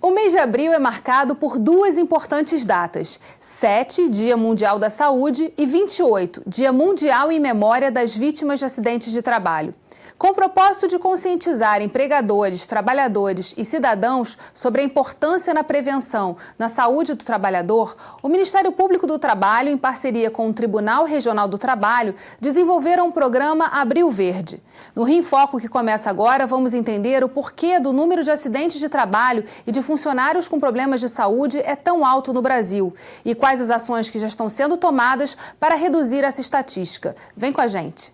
O mês de abril é marcado por duas importantes datas: 7, Dia Mundial da Saúde, e 28, Dia Mundial em Memória das Vítimas de Acidentes de Trabalho. Com o propósito de conscientizar empregadores, trabalhadores e cidadãos sobre a importância na prevenção na saúde do trabalhador, o Ministério Público do Trabalho, em parceria com o Tribunal Regional do Trabalho, desenvolveram o programa Abril Verde. No Rio em Foco, que começa agora, vamos entender o porquê do número de acidentes de trabalho e de funcionários com problemas de saúde é tão alto no Brasil e quais as ações que já estão sendo tomadas para reduzir essa estatística. Vem com a gente!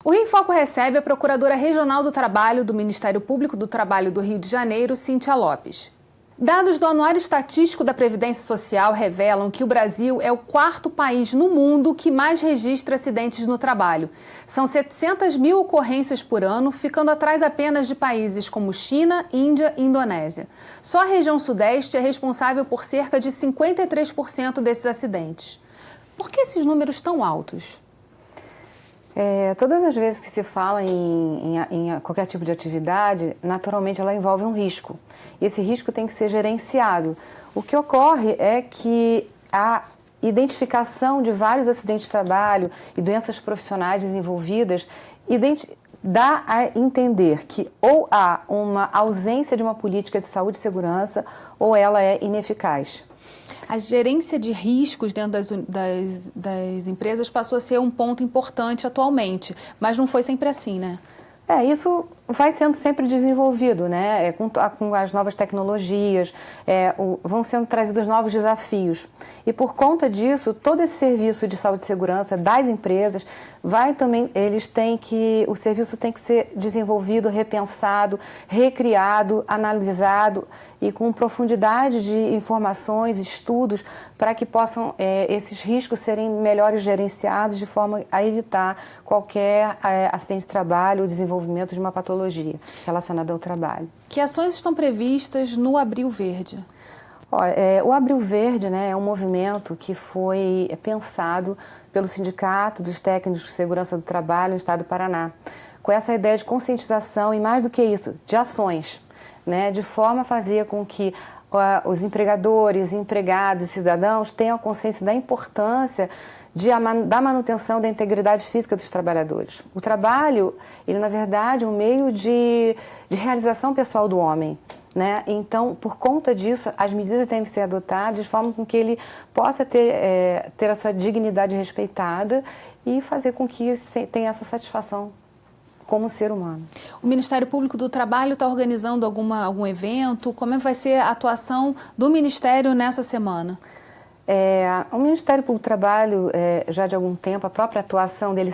O Rio em Foco recebe a Procuradora Regional do Trabalho do Ministério Público do Trabalho do Rio de Janeiro, Cíntia Lopes. Dados do Anuário Estatístico da Previdência Social revelam que o Brasil é o quarto país no mundo que mais registra acidentes no trabalho. São 700 mil ocorrências por ano, ficando atrás apenas de países como China, Índia e Indonésia. Só a região Sudeste é responsável por cerca de 53% desses acidentes. Por que esses números tão altos? Todas as vezes que se fala em qualquer tipo de atividade, naturalmente ela envolve um risco. E esse risco tem que ser gerenciado. O que ocorre é que a identificação de vários acidentes de trabalho e doenças profissionais desenvolvidas dá a entender que ou há uma ausência de uma política de saúde e segurança ou ela é ineficaz. A gerência de riscos dentro das empresas passou a ser um ponto importante atualmente, mas não foi sempre assim, né? Isso vai sendo sempre desenvolvido, né? Com as novas tecnologias, vão sendo trazidos novos desafios. E por conta disso, todo esse serviço de saúde e segurança das empresas o serviço tem que ser desenvolvido, repensado, recriado, analisado e com profundidade de informações, estudos, para que possam esses riscos serem melhores gerenciados de forma a evitar qualquer acidente de trabalho ou desenvolvimento de uma patologia relacionada ao trabalho. Que ações estão previstas no Abril Verde? O Abril Verde, né, é um movimento que foi pensado pelo Sindicato dos Técnicos de Segurança do Trabalho no Estado do Paraná, com essa ideia de conscientização e, mais do que isso, de ações, né, de forma a fazer com que os empregadores, empregados e cidadãos tenham a consciência da importância da manutenção da integridade física dos trabalhadores. O trabalho, ele na verdade é um meio de realização pessoal do homem, né? Então, por conta disso, as medidas têm que ser adotadas de forma com que ele possa ter a sua dignidade respeitada e fazer com que tenha essa satisfação como ser humano. O Ministério Público do Trabalho está organizando algum evento? Como vai ser a atuação do Ministério nessa semana? O Ministério Público do Trabalho, já de algum tempo, a própria atuação dele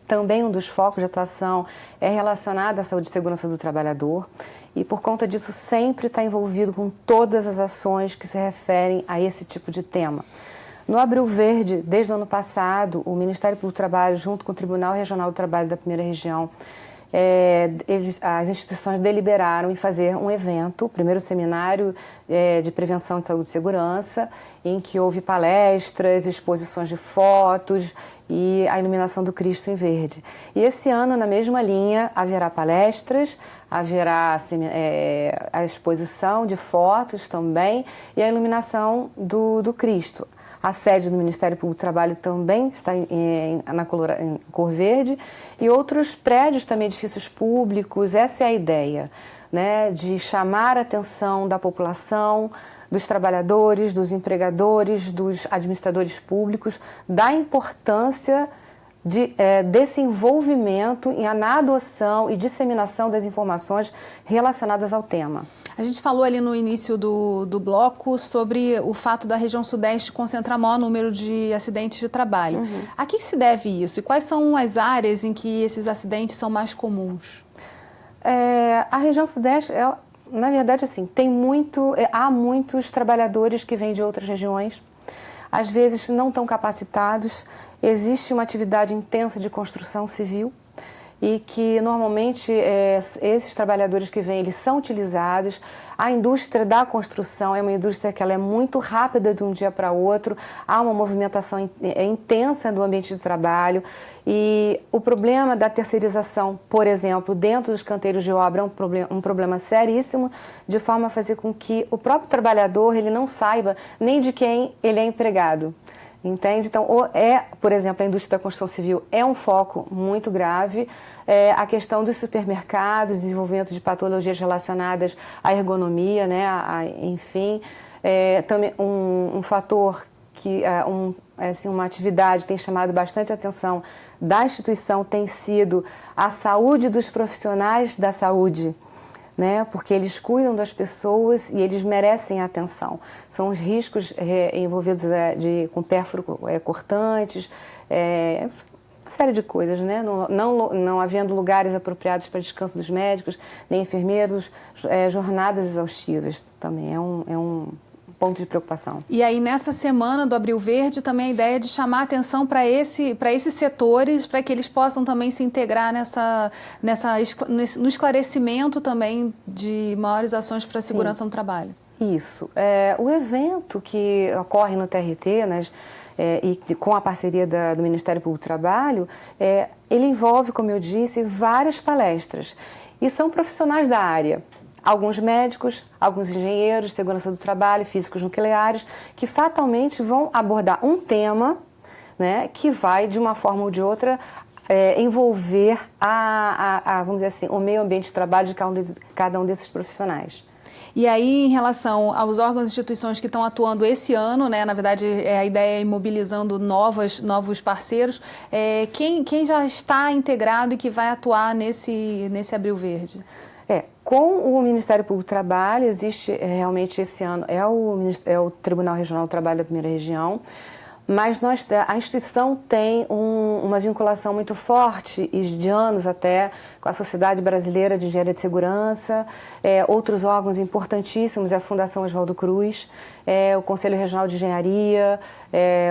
também um dos focos de atuação é relacionado à saúde e segurança do trabalhador e, por conta disso, sempre está envolvido com todas as ações que se referem a esse tipo de tema. No Abril Verde, desde o ano passado, o Ministério Público do Trabalho, junto com o Tribunal Regional do Trabalho da Primeira Região, as instituições deliberaram em fazer um evento, o primeiro seminário de prevenção de saúde e segurança, em que houve palestras, exposições de fotos e a iluminação do Cristo em verde. E esse ano, na mesma linha, haverá palestras, haverá a exposição de fotos também e a iluminação do Cristo. A sede do Ministério Público do Trabalho também está em cor verde e outros prédios também, edifícios públicos. Essa é a ideia, né, de chamar a atenção da população, dos trabalhadores, dos empregadores, dos administradores públicos, da importância desse envolvimento na adoção e disseminação das informações relacionadas ao tema. A gente falou ali no início do bloco sobre o fato da região Sudeste concentrar maior número de acidentes de trabalho. A que se deve isso? E quais são as áreas em que esses acidentes são mais comuns? A região Sudeste, na verdade, assim, há muitos trabalhadores que vêm de outras regiões, às vezes não tão capacitados. Existe uma atividade intensa de construção civil e que normalmente esses trabalhadores que vêm, eles são utilizados. A indústria da construção é uma indústria que ela é muito rápida de um dia para outro, há uma movimentação intensa do ambiente de trabalho e o problema da terceirização, por exemplo, dentro dos canteiros de obra é um problema seríssimo, de forma a fazer com que o próprio trabalhador ele não saiba nem de quem ele é empregado. Entende? Então, por exemplo, a indústria da construção civil é um foco muito grave. A questão dos supermercados, desenvolvimento de patologias relacionadas à ergonomia, né? Enfim, também um fator que uma atividade que tem chamado bastante atenção da instituição tem sido a saúde dos profissionais da saúde. Né? Porque eles cuidam das pessoas e eles merecem atenção. São os riscos envolvidos com pérfuro cortantes, uma série de coisas, né? Não havendo lugares apropriados para descanso dos médicos, nem enfermeiros, jornadas exaustivas também é um ponto de preocupação. E aí, nessa semana do Abril Verde, também a ideia de chamar atenção para esses setores, para que eles possam também se integrar no esclarecimento também de maiores ações para a segurança no trabalho. Isso. O evento que ocorre no TRT, e com a parceria do Ministério Público do Trabalho, ele envolve, como eu disse, várias palestras. E são profissionais da área. Alguns médicos, alguns engenheiros de segurança do trabalho, físicos nucleares, que fatalmente vão abordar um tema, né, que vai, de uma forma ou de outra, envolver vamos dizer assim, o meio ambiente de trabalho de cada um desses profissionais. E aí, em relação aos órgãos e instituições que estão atuando esse ano, né, na verdade, a ideia é ir mobilizando novos parceiros, quem já está integrado e que vai atuar nesse Abril Verde? Com o Ministério Público do Trabalho, existe realmente esse ano, é o Tribunal Regional do Trabalho da Primeira Região, mas a instituição tem uma vinculação muito forte, e de anos até, com a Sociedade Brasileira de Engenharia de Segurança, outros órgãos importantíssimos, a Fundação Oswaldo Cruz, o Conselho Regional de Engenharia,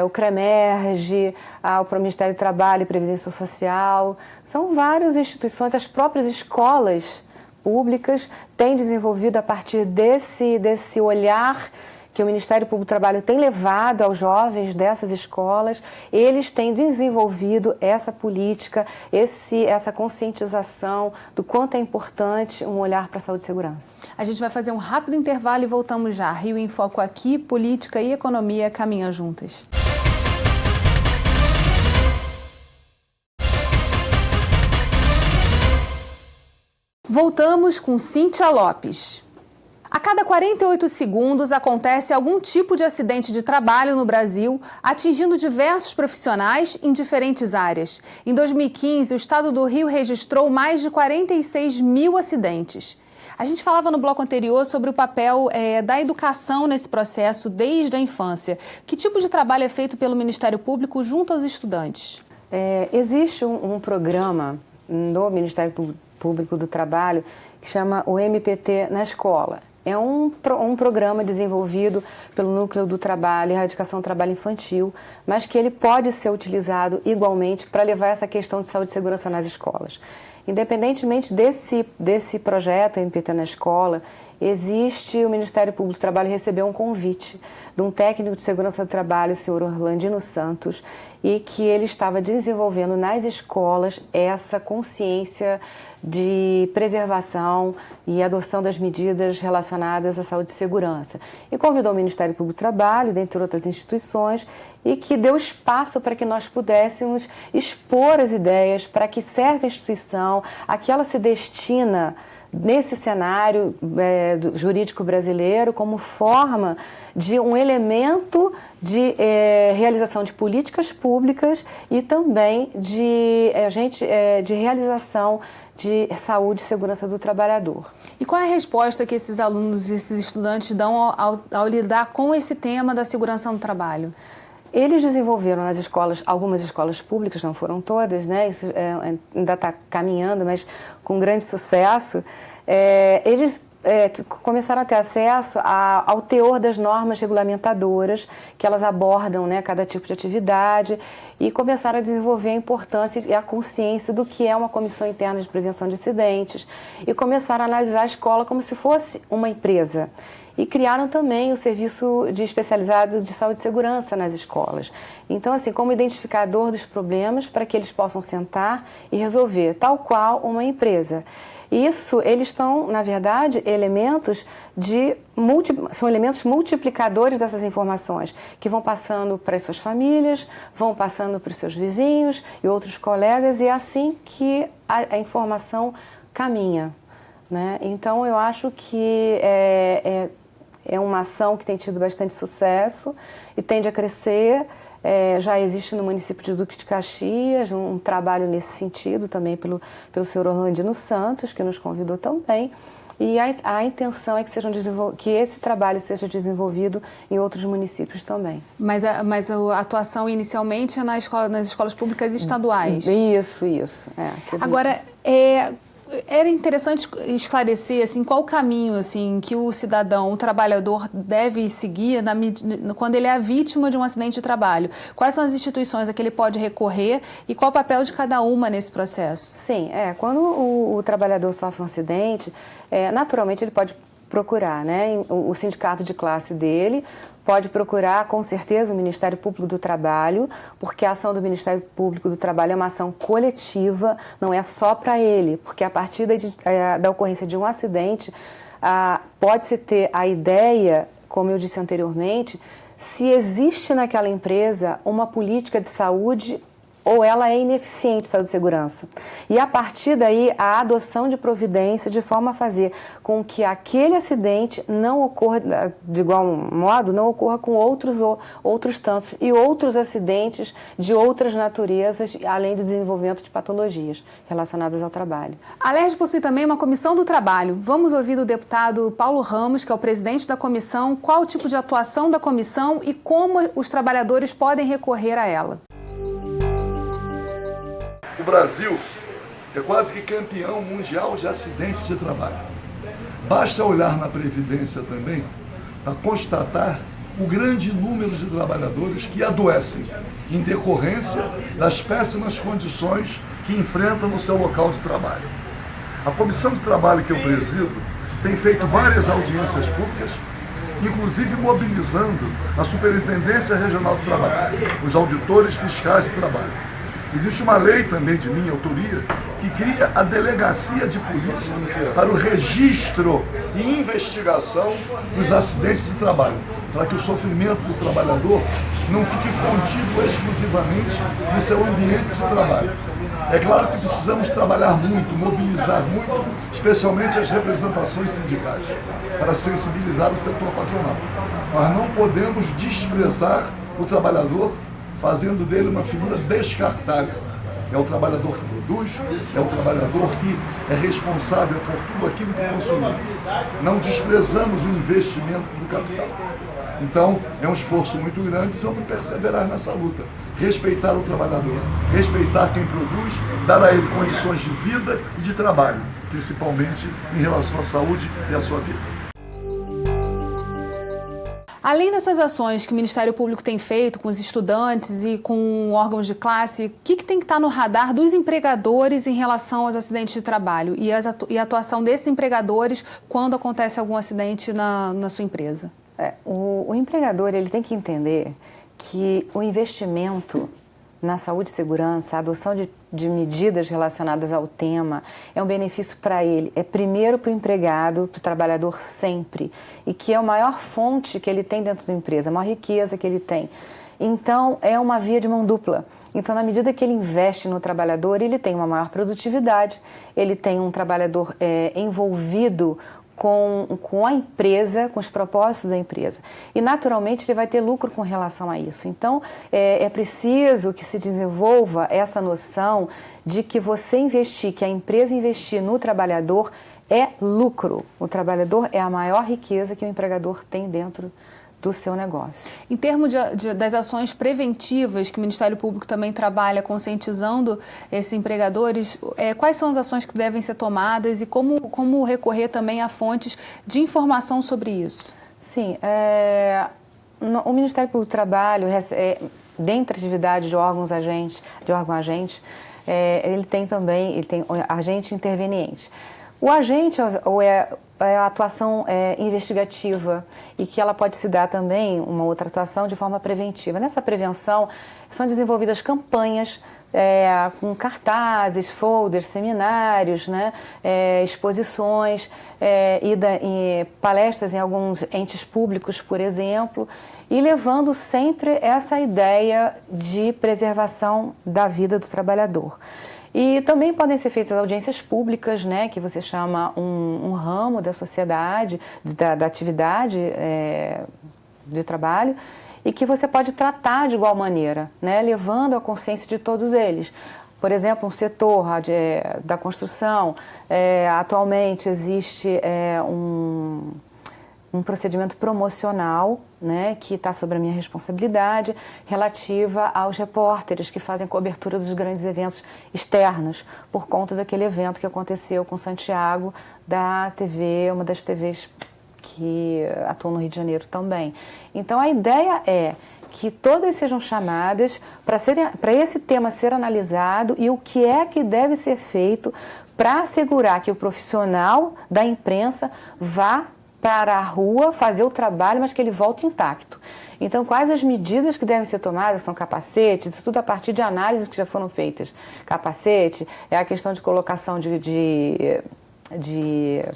o CREMERGE, o Ministério do Trabalho e Previdência Social, são várias instituições, as próprias escolas públicas têm desenvolvido a partir desse olhar que o Ministério Público do Trabalho tem levado aos jovens dessas escolas, eles têm desenvolvido essa política, essa conscientização do quanto é importante um olhar para a saúde e segurança. A gente vai fazer um rápido intervalo e voltamos já. Rio em Foco aqui, política e economia caminham juntas. Voltamos com Cíntia Lopes. A cada 48 segundos acontece algum tipo de acidente de trabalho no Brasil, atingindo diversos profissionais em diferentes áreas. Em 2015, o estado do Rio registrou mais de 46 mil acidentes. A gente falava no bloco anterior sobre o papel da educação nesse processo desde a infância. Que tipo de trabalho é feito pelo Ministério Público junto aos estudantes? Existe um programa no Ministério Público do Trabalho que chama o MPT na Escola. É um programa desenvolvido pelo Núcleo do Trabalho e Erradicação do Trabalho Infantil, mas que ele pode ser utilizado igualmente para levar essa questão de saúde e segurança nas escolas. Independentemente desse projeto MPT na Escola, o Ministério Público do Trabalho recebeu um convite de um técnico de segurança do trabalho, o senhor Orlandino Santos, e que ele estava desenvolvendo nas escolas essa consciência de preservação e adoção das medidas relacionadas à saúde e segurança. E convidou o Ministério Público do Trabalho, dentre outras instituições, e que deu espaço para que nós pudéssemos expor as ideias, para que serve a instituição, a que ela se destina nesse cenário jurídico brasileiro como forma de um elemento de realização de políticas públicas e também de realização de saúde e segurança do trabalhador. E qual é a resposta que esses alunos, esses estudantes dão ao lidar com esse tema da segurança no trabalho? Eles desenvolveram nas escolas, algumas escolas públicas, não foram todas, né? Isso ainda está caminhando, mas com grande sucesso. Eles começaram a ter acesso ao teor das normas regulamentadoras, que elas abordam, né, cada tipo de atividade, e começaram a desenvolver a importância e a consciência do que é uma comissão interna de prevenção de incidentes, e começaram a analisar a escola como se fosse uma empresa. E criaram também o serviço de especializado de saúde e segurança nas escolas. Então, assim, como identificador dos problemas para que eles possam sentar e resolver, tal qual uma empresa. Isso, eles estão, na verdade, são elementos multiplicadores dessas informações, que vão passando para as suas famílias, vão passando para os seus vizinhos e outros colegas, e é assim que a informação caminha, né? Então, eu acho que é uma ação que tem tido bastante sucesso e tende a crescer. Já existe no município de Duque de Caxias um trabalho nesse sentido também pelo senhor Orlandino Santos, que nos convidou também. E a intenção é que esse trabalho seja desenvolvido em outros municípios também. Mas a atuação inicialmente é nas escolas públicas estaduais? Isso. Agora, era interessante esclarecer assim, qual o caminho assim, que o cidadão, o trabalhador, deve seguir quando ele é a vítima de um acidente de trabalho. Quais são as instituições a que ele pode recorrer e qual o papel de cada uma nesse processo? Sim, quando o trabalhador sofre um acidente, naturalmente ele pode procurar, né, o sindicato de classe dele, pode procurar, com certeza, o Ministério Público do Trabalho, porque a ação do Ministério Público do Trabalho é uma ação coletiva, não é só para ele, porque a partir da ocorrência de um acidente, pode-se ter a ideia, como eu disse anteriormente, se existe naquela empresa uma política de saúde ou ela é ineficiente, saúde e segurança. E a partir daí, a adoção de providência de forma a fazer com que aquele acidente não ocorra, de igual modo, não ocorra com outros tantos e outros acidentes de outras naturezas, além do desenvolvimento de patologias relacionadas ao trabalho. A Alerj possui também uma comissão do trabalho. Vamos ouvir do deputado Paulo Ramos, que é o presidente da comissão, qual o tipo de atuação da comissão e como os trabalhadores podem recorrer a ela. O Brasil é quase que campeão mundial de acidentes de trabalho. Basta olhar na Previdência também para constatar o grande número de trabalhadores que adoecem em decorrência das péssimas condições que enfrentam no seu local de trabalho. A Comissão de Trabalho que eu presido tem feito várias audiências públicas, inclusive mobilizando a Superintendência Regional do Trabalho, os auditores fiscais do trabalho. Existe uma lei também de minha autoria que cria a Delegacia de Polícia para o registro e investigação dos acidentes de trabalho, para que o sofrimento do trabalhador não fique contido exclusivamente no seu ambiente de trabalho. É claro que precisamos trabalhar muito, mobilizar muito, especialmente as representações sindicais, para sensibilizar o setor patronal. Nós não podemos desprezar o trabalhador, fazendo dele uma figura descartável. É o trabalhador que produz, é o trabalhador que é responsável por tudo aquilo que consumimos. Não desprezamos o investimento do capital. Então, é um esforço muito grande, vamos perseverar nessa luta. Respeitar o trabalhador, respeitar quem produz, dar a ele condições de vida e de trabalho, principalmente em relação à saúde e à sua vida. Além dessas ações que o Ministério Público tem feito com os estudantes e com órgãos de classe, o que tem que estar no radar dos empregadores em relação aos acidentes de trabalho e a atuação desses empregadores quando acontece algum acidente na sua empresa? O empregador ele tem que entender que o investimento na saúde e segurança, a adoção de medidas relacionadas ao tema, é um benefício para ele. É primeiro para o empregado, para o trabalhador sempre. E que é a maior fonte que ele tem dentro da empresa, a maior riqueza que ele tem. Então, é uma via de mão dupla. Então, na medida que ele investe no trabalhador, ele tem uma maior produtividade, ele tem um trabalhador envolvido com a empresa, com os propósitos da empresa. E, naturalmente, ele vai ter lucro com relação a isso. Então, é preciso que se desenvolva essa noção de que você investir, que a empresa investir no trabalhador é lucro. O trabalhador é a maior riqueza que o empregador tem dentro do seu negócio. Em termos das ações preventivas, que o Ministério Público também trabalha conscientizando esses empregadores, quais são as ações que devem ser tomadas e como recorrer também a fontes de informação sobre isso? Sim, o Ministério Público do Trabalho, dentre atividades de órgão-agente, ele tem agente interveniente. O agente é a atuação investigativa e que ela pode se dar também, uma outra atuação, de forma preventiva. Nessa prevenção, são desenvolvidas campanhas com cartazes, folders, seminários, né, exposições, e palestras em alguns entes públicos, por exemplo, e levando sempre essa ideia de preservação da vida do trabalhador. E também podem ser feitas audiências públicas, né, que você chama um ramo da sociedade, da atividade de trabalho, e que você pode tratar de igual maneira, né, levando a consciência de todos eles. Por exemplo, um setor da construção, atualmente existe um procedimento promocional, né, que está sob a minha responsabilidade, relativa aos repórteres que fazem cobertura dos grandes eventos externos, por conta daquele evento que aconteceu com Santiago, da TV, uma das TVs que atua no Rio de Janeiro também. Então, a ideia é que todas sejam chamadas para esse tema ser analisado e o que é que deve ser feito para assegurar que o profissional da imprensa vá para a rua fazer o trabalho, mas que ele volte intacto. Então, quais as medidas que devem ser tomadas? São capacetes, isso tudo a partir de análises que já foram feitas. Capacete, é a questão de colocação de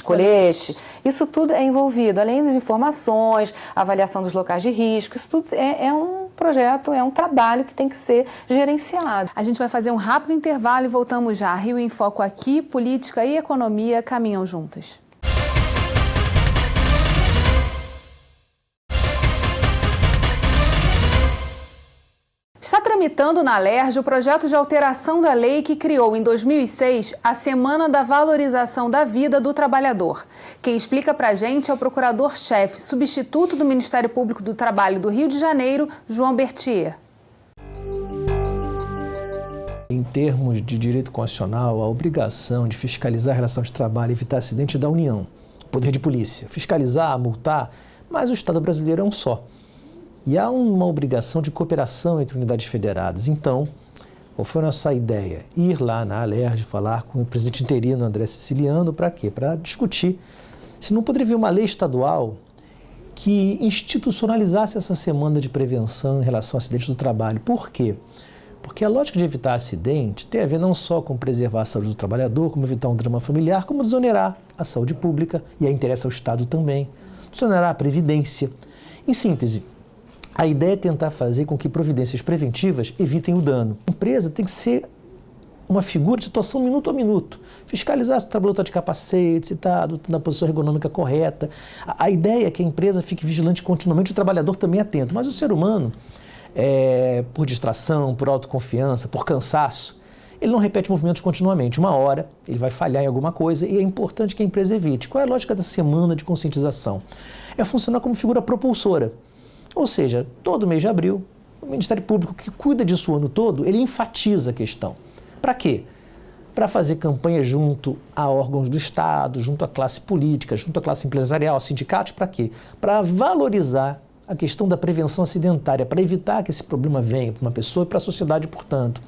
colete, isso tudo é envolvido, além das informações, avaliação dos locais de risco, isso tudo é um projeto, é um trabalho que tem que ser gerenciado. A gente vai fazer um rápido intervalo e voltamos já. Rio em Foco aqui, política e economia caminham juntas. Está tramitando na Alerj o projeto de alteração da lei que criou em 2006 a Semana da Valorização da Vida do Trabalhador. Quem explica para a gente é o procurador-chefe substituto do Ministério Público do Trabalho do Rio de Janeiro, João Berthier. Em termos de direito constitucional, a obrigação de fiscalizar a relação de trabalho e evitar acidente da União, poder de polícia, fiscalizar, multar, mas o Estado brasileiro é um só. E há uma obrigação de cooperação entre unidades federadas. Então, qual foi a nossa ideia? Ir lá na Alerj, falar com o presidente interino André Siciliano, para quê? Para discutir se não poderia haver uma lei estadual que institucionalizasse essa semana de prevenção em relação a acidentes do trabalho. Por quê? Porque a lógica de evitar acidente tem a ver não só com preservar a saúde do trabalhador, como evitar um drama familiar, como desonerar a saúde pública, e aí interessa ao Estado também, desonerar a Previdência. Em síntese, a ideia é tentar fazer com que providências preventivas evitem o dano. A empresa tem que ser uma figura de atuação minuto a minuto. Fiscalizar se o trabalhador está de capacete, se está na posição ergonômica correta. A ideia é que a empresa fique vigilante continuamente, o trabalhador também atento. Mas o ser humano, por distração, por autoconfiança, por cansaço, ele não repete movimentos continuamente. Uma hora ele vai falhar em alguma coisa e é importante que a empresa evite. Qual é a lógica da semana de conscientização? É funcionar como figura propulsora. Ou seja, todo mês de abril, o Ministério Público, que cuida disso o ano todo, ele enfatiza a questão. Para quê? Para fazer campanha junto a órgãos do Estado, junto à classe política, junto à classe empresarial, a sindicatos, para quê? Para valorizar a questão da prevenção acidentária, para evitar que esse problema venha para uma pessoa e para a sociedade, portanto.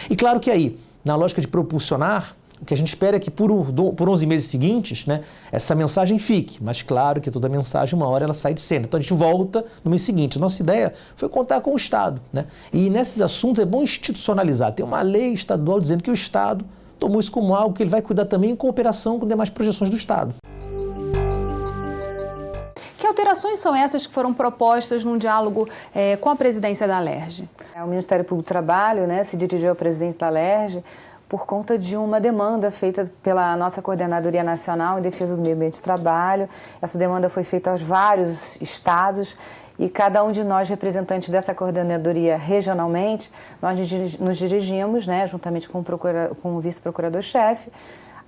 E claro que aí, na lógica de propulsionar, o que a gente espera é que por 11 meses seguintes, né, essa mensagem fique. Mas claro que toda mensagem, uma hora ela sai de cena. Então a gente volta no mês seguinte. Nossa ideia foi contar com o Estado, né? E nesses assuntos é bom institucionalizar. Tem uma lei estadual dizendo que o Estado tomou isso como algo que ele vai cuidar também em cooperação com demais projeções do Estado. Que alterações são essas que foram propostas num diálogo com a presidência da Alerj? O Ministério Público do Trabalho, né, se dirigiu ao presidente da Alerj por conta de uma demanda feita pela nossa Coordenadoria Nacional em Defesa do Meio Ambiente de Trabalho. Essa demanda foi feita aos vários estados e cada um de nós, representantes dessa coordenadoria regionalmente, nós nos dirigimos, né, juntamente com o vice-procurador-chefe,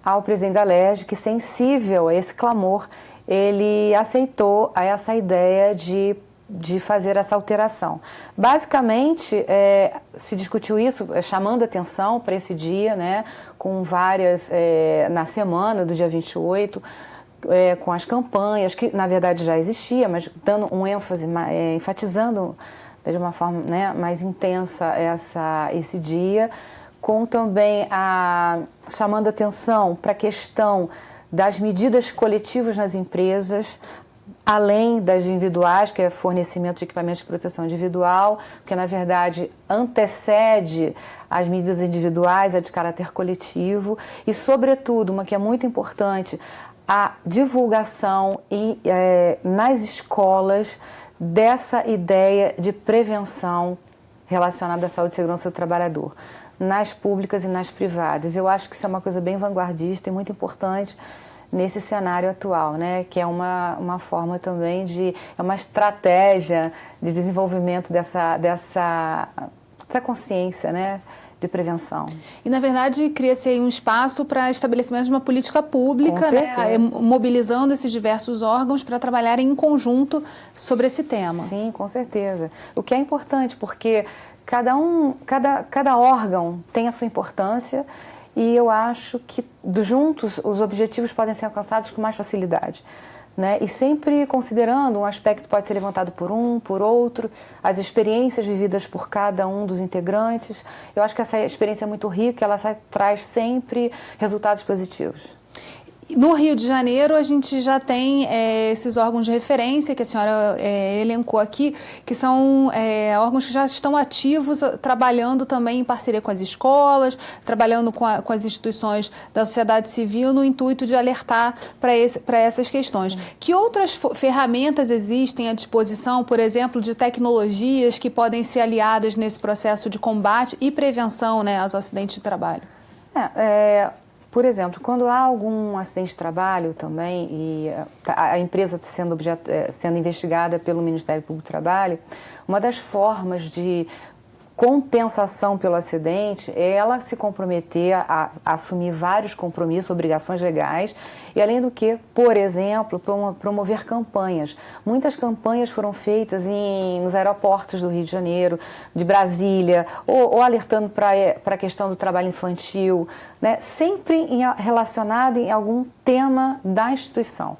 ao presidente da Alerj, que, sensível a esse clamor, ele aceitou essa ideia de de fazer essa alteração. Basicamente, se discutiu isso, chamando atenção para esse dia, né, com várias, na semana do dia 28, com as campanhas, que na verdade já existia, mas dando um ênfase, enfatizando de uma forma, né, mais intensa esse dia, com também chamando atenção para a questão das medidas coletivas nas empresas, além das individuais, que é fornecimento de equipamentos de proteção individual, que na verdade antecede as medidas individuais, a de caráter coletivo, e sobretudo, uma que é muito importante, a divulgação nas escolas dessa ideia de prevenção relacionada à saúde e segurança do trabalhador, nas públicas e nas privadas. Eu acho que isso é uma coisa bem vanguardista e muito importante nesse cenário atual, né? Que é uma forma também é uma estratégia de desenvolvimento dessa consciência, né? De prevenção. E, na verdade, cria-se aí um espaço para estabelecimento de uma política pública, né, mobilizando esses diversos órgãos para trabalharem em conjunto sobre esse tema. Sim, com certeza. O que é importante, porque cada órgão tem a sua importância e eu acho que, juntos, os objetivos podem ser alcançados com mais facilidade. Né? E sempre considerando um aspecto que pode ser levantado por um, por outro, as experiências vividas por cada um dos integrantes. Eu acho que essa experiência é muito rica, ela traz sempre resultados positivos. No Rio de Janeiro, a gente já tem esses órgãos de referência que a senhora elencou aqui, que são órgãos que já estão ativos, trabalhando também em parceria com as escolas, trabalhando com as instituições da sociedade civil, no intuito de alertar para essas questões. Que outras ferramentas existem à disposição, por exemplo, de tecnologias que podem ser aliadas nesse processo de combate e prevenção, né, aos acidentes de trabalho? Por exemplo, quando há algum acidente de trabalho também e a empresa sendo investigada pelo Ministério Público do Trabalho, uma das formas de compensação pelo acidente é ela se comprometer a assumir vários compromissos, obrigações legais e, além do que, por exemplo, promover campanhas. Muitas campanhas foram feitas nos aeroportos do Rio de Janeiro, de Brasília, ou alertando para a questão do trabalho infantil, né? Sempre relacionado em algum tema da instituição.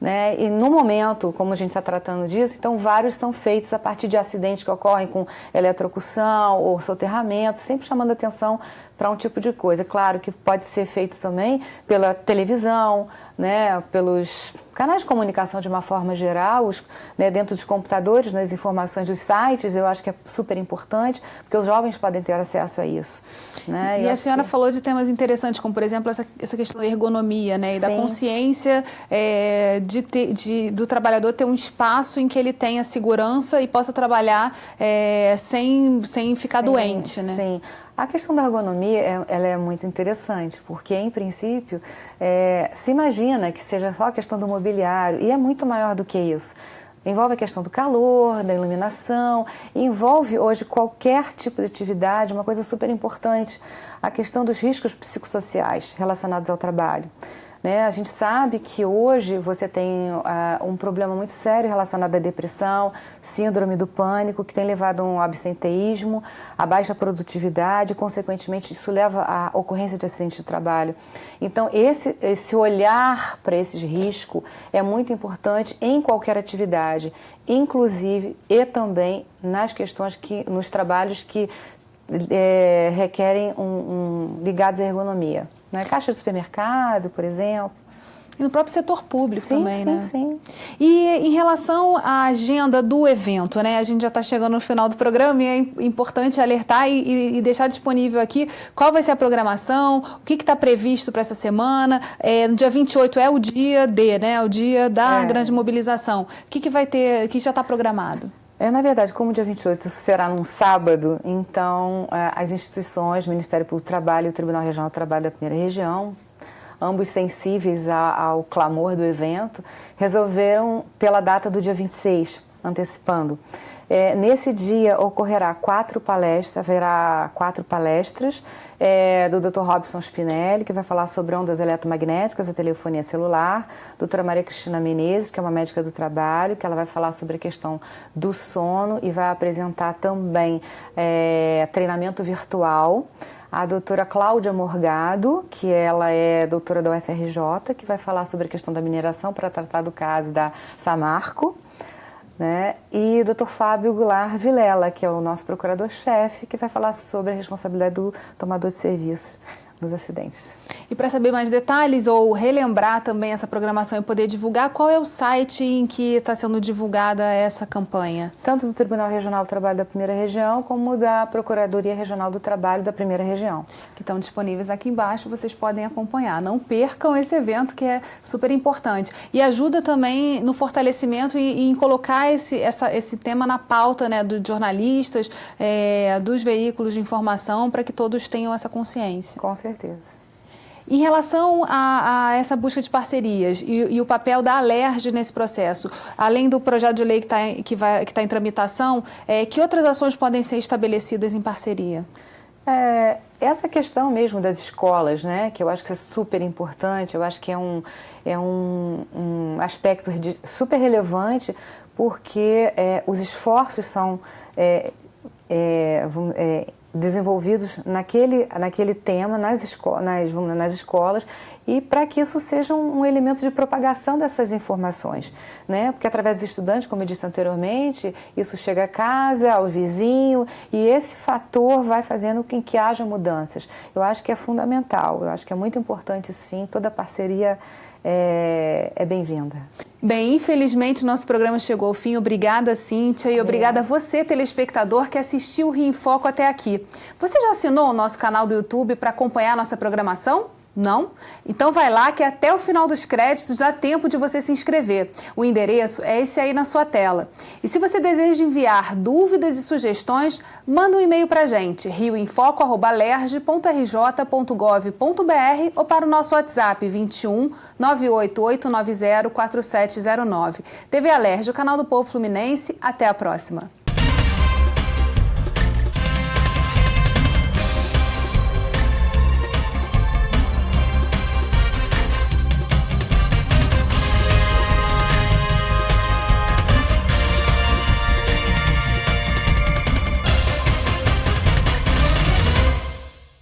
Né? E no momento, como a gente está tratando disso, então vários são feitos a partir de acidentes que ocorrem com eletrocução ou soterramento, sempre chamando atenção para um tipo de coisa. Claro que pode ser feito também pela televisão, né? Pelos canais de comunicação de uma forma geral, né? Dentro dos computadores, nas informações dos sites, eu acho que é super importante, porque os jovens podem ter acesso a isso. Né? E a senhora falou de temas interessantes, como, por exemplo, essa questão da ergonomia, né? E da consciência do trabalhador ter um espaço em que ele tenha segurança e possa trabalhar sem ficar doente, né? Sim. A questão da ergonomia ela é muito interessante, porque, em princípio, se imagina que seja só a questão do mobiliário, e é muito maior do que isso. Envolve a questão do calor, da iluminação, envolve hoje qualquer tipo de atividade, uma coisa super importante, a questão dos riscos psicossociais relacionados ao trabalho. Né? A gente sabe que hoje você tem um problema muito sério relacionado à depressão, síndrome do pânico, que tem levado a um absenteísmo, a baixa produtividade, e, consequentemente, isso leva à ocorrência de acidentes de trabalho. Então, esse olhar para esses riscos é muito importante em qualquer atividade, inclusive e também nos trabalhos que requerem ligados à ergonomia. Né? Caixa de supermercado, por exemplo. E no próprio setor público também, né? Sim. E em relação à agenda do evento, né? A gente já está chegando no final do programa e é importante alertar e deixar disponível aqui qual vai ser a programação, o que está previsto para essa semana. No dia 28 é o dia né? O dia da grande mobilização. O que vai ter, o que já está programado? Na verdade, como o dia 28 será num sábado, então as instituições, o Ministério Público do Trabalho e o Tribunal Regional do Trabalho da Primeira Região, ambos sensíveis ao clamor do evento, resolveram pela data do dia 26, antecipando. Nesse dia haverá 4 palestras do Dr. Robson Spinelli, que vai falar sobre ondas eletromagnéticas, a telefonia celular, doutora Maria Cristina Menezes, que é uma médica do trabalho, que ela vai falar sobre a questão do sono e vai apresentar também treinamento virtual. A doutora Cláudia Morgado, que ela é doutora da UFRJ, que vai falar sobre a questão da mineração para tratar do caso da Samarco. Né? E o Dr. Fábio Goulart Vilela, que é o nosso procurador-chefe, que vai falar sobre a responsabilidade do tomador de serviços nos acidentes. E para saber mais detalhes ou relembrar também essa programação e poder divulgar, qual é o site em que está sendo divulgada essa campanha? Tanto do Tribunal Regional do Trabalho da Primeira Região, como da Procuradoria Regional do Trabalho da Primeira Região. Que estão disponíveis aqui embaixo, vocês podem acompanhar. Não percam esse evento, que é super importante. E ajuda também no fortalecimento e em colocar esse tema na pauta, né, dos jornalistas, dos veículos de informação, para que todos tenham essa consciência. Com certeza. Em relação a essa busca de parcerias e o papel da Alerj nesse processo, além do projeto de lei que está em tramitação, que outras ações podem ser estabelecidas em parceria? Essa questão mesmo das escolas, né, que eu acho que é super importante, eu acho que é um aspecto super relevante, porque os esforços são desenvolvidos naquele tema nas escolas, e para que isso seja um elemento de propagação dessas informações, né? Porque através dos estudantes, como eu disse anteriormente, isso chega a casa, ao vizinho, e esse fator vai fazendo com que haja mudanças. Eu acho que é fundamental, eu acho que é muito importante, sim, toda parceria é bem-vinda. Bem, infelizmente nosso programa chegou ao fim. Obrigada, Cíntia, e obrigada a você, telespectador, que assistiu o Rio em Foco até aqui. Você já assinou o nosso canal do YouTube para acompanhar a nossa programação? Não? Então vai lá, que até o final dos créditos dá tempo de você se inscrever. O endereço é esse aí na sua tela. E se você deseja enviar dúvidas e sugestões, manda um e-mail para a gente, rioemfoco@alerj.rj.gov.br, ou para o nosso WhatsApp 21 98890 4709. TV Alerj, o canal do Povo Fluminense. Até a próxima.